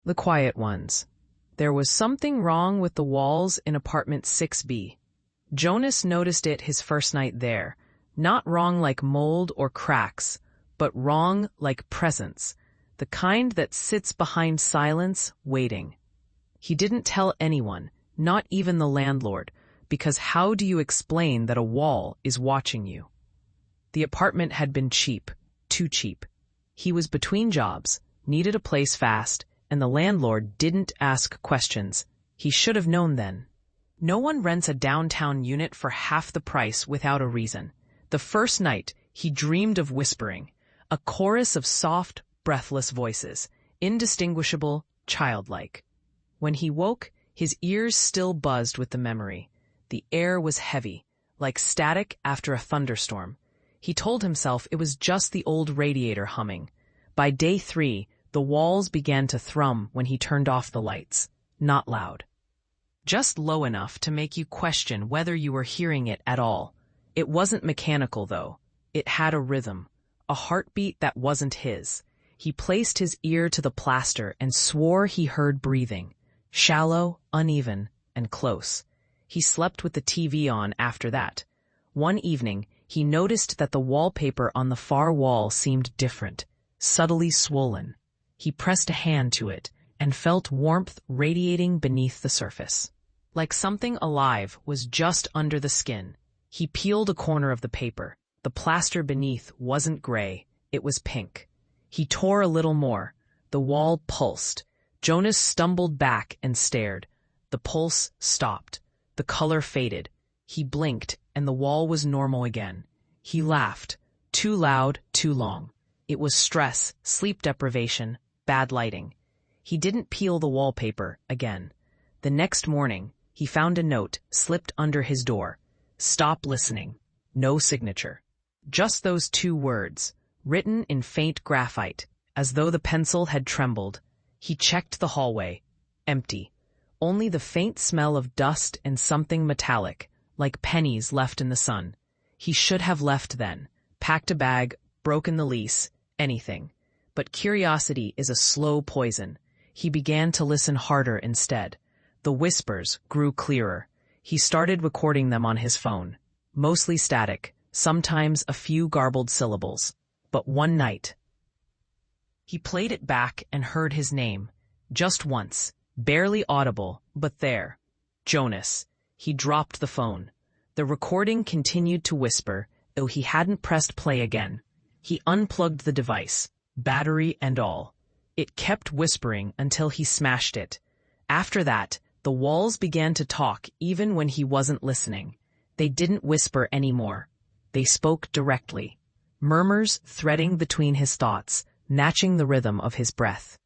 the quiet ones. There was something wrong with the walls in apartment 6B. Jonas noticed it his first night there. Not wrong like mold or cracks, but wrong like presence, the kind that sits behind silence, waiting. He didn't tell anyone, not even the landlord, because how do you explain that a wall is watching you? The apartment had been cheap, too cheap. He was between jobs, needed a place fast, and the landlord didn't ask questions. He should have known then. No one rents a downtown unit for half the price without a reason. The first night, he dreamed of whispering, a chorus of soft, breathless voices, indistinguishable, childlike. When he woke, his ears still buzzed with the memory. The air was heavy, like static after a thunderstorm. He told himself it was just the old radiator humming. By day 3, the walls began to thrum when he turned off the lights. Not loud. Just low enough to make you question whether you were hearing it at all. It wasn't mechanical, though. It had a rhythm, a heartbeat that wasn't his. He placed his ear to the plaster and swore he heard breathing. Shallow, uneven, and close. He slept with the TV on after that. One evening, he noticed that the wallpaper on the far wall seemed different, subtly swollen. He pressed a hand to it and felt warmth radiating beneath the surface. Like something alive was just under the skin. He peeled a corner of the paper. The plaster beneath wasn't gray, it was pink. He tore a little more. The wall pulsed. Jonas stumbled back and stared. The pulse stopped. The color faded. He blinked, and the wall was normal again. He laughed. Too loud, too long. It was stress, sleep deprivation, bad lighting. He didn't peel the wallpaper again. The next morning, he found a note slipped under his door. Stop listening. No signature. Just those 2 words, written in faint graphite, as though the pencil had trembled. He checked the hallway. Empty. Only the faint smell of dust and something metallic, like pennies left in the sun. He should have left then, packed a bag, broken the lease, anything. But curiosity is a slow poison. He began to listen harder instead. The whispers grew clearer. He started recording them on his phone. Mostly static, sometimes a few garbled syllables. But one night, he played it back and heard his name. Just once. Barely audible, but there. Jonas. He dropped the phone. The recording continued to whisper, though he hadn't pressed play again. He unplugged the device, battery and all. It kept whispering until he smashed it. After that, the walls began to talk even when he wasn't listening. They didn't whisper anymore. They spoke directly. Murmurs threading between his thoughts, matching the rhythm of his breath.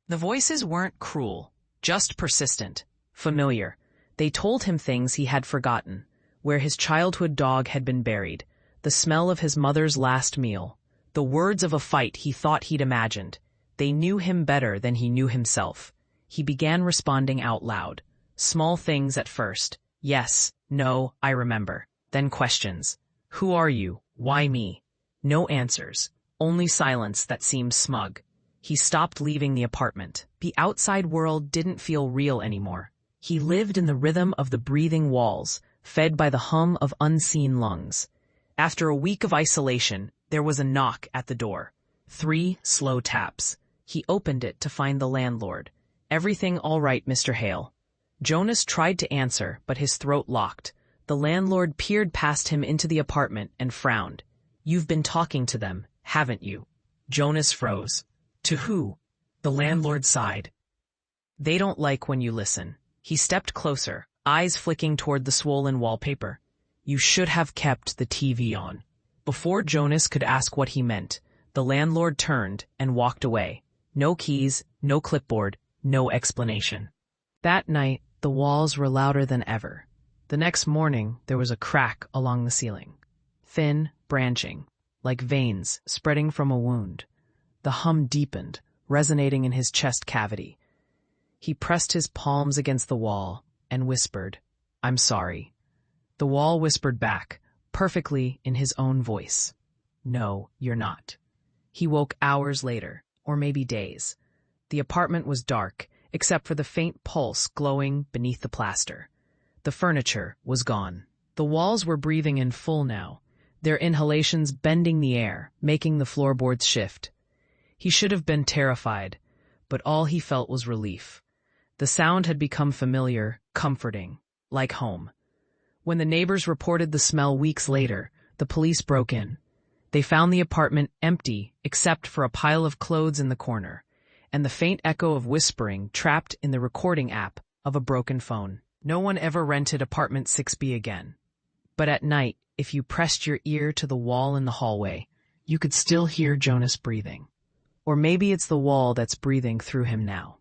The voices weren't cruel, just persistent, familiar. They told him things he had forgotten, where his childhood dog had been buried, the smell of his mother's last meal, the words of a fight he thought he'd imagined. They knew him better than he knew himself. He began responding out loud. Small things at first. Yes, no, I remember. Then questions. Who are you? Why me? No answers. Only silence that seemed smug. He stopped leaving the apartment. The outside world didn't feel real anymore. He lived in the rhythm of the breathing walls, fed by the hum of unseen lungs. After a week of isolation, there was a knock at the door. 3 slow taps. He opened it to find the landlord. Everything all right, Mr. Hale? Jonas tried to answer, but his throat locked. The landlord peered past him into the apartment and frowned. You've been talking to them, haven't you? Jonas froze. To who? The landlord sighed. They don't like when you listen. He stepped closer, eyes flicking toward the swollen wallpaper. You should have kept the TV on. Before Jonas could ask what he meant, the landlord turned and walked away. No keys, no clipboard, no explanation. That night, the walls were louder than ever. The next morning, there was a crack along the ceiling. Thin, branching, like veins spreading from a wound. The hum deepened, resonating in his chest cavity. He pressed his palms against the wall and whispered, I'm sorry. The wall whispered back, perfectly in his own voice. No, you're not. He woke hours later, or maybe days. The apartment was dark, except for the faint pulse glowing beneath the plaster. The furniture was gone. The walls were breathing in full now, their inhalations bending the air, making the floorboards shift. He should have been terrified, but all he felt was relief. The sound had become familiar, comforting, like home. When the neighbors reported the smell weeks later, the police broke in. They found the apartment empty except for a pile of clothes in the corner, and the faint echo of whispering trapped in the recording app of a broken phone. No one ever rented apartment 6B again. But at night, if you pressed your ear to the wall in the hallway, you could still hear Jonas breathing. Or maybe it's the wall that's breathing through him now.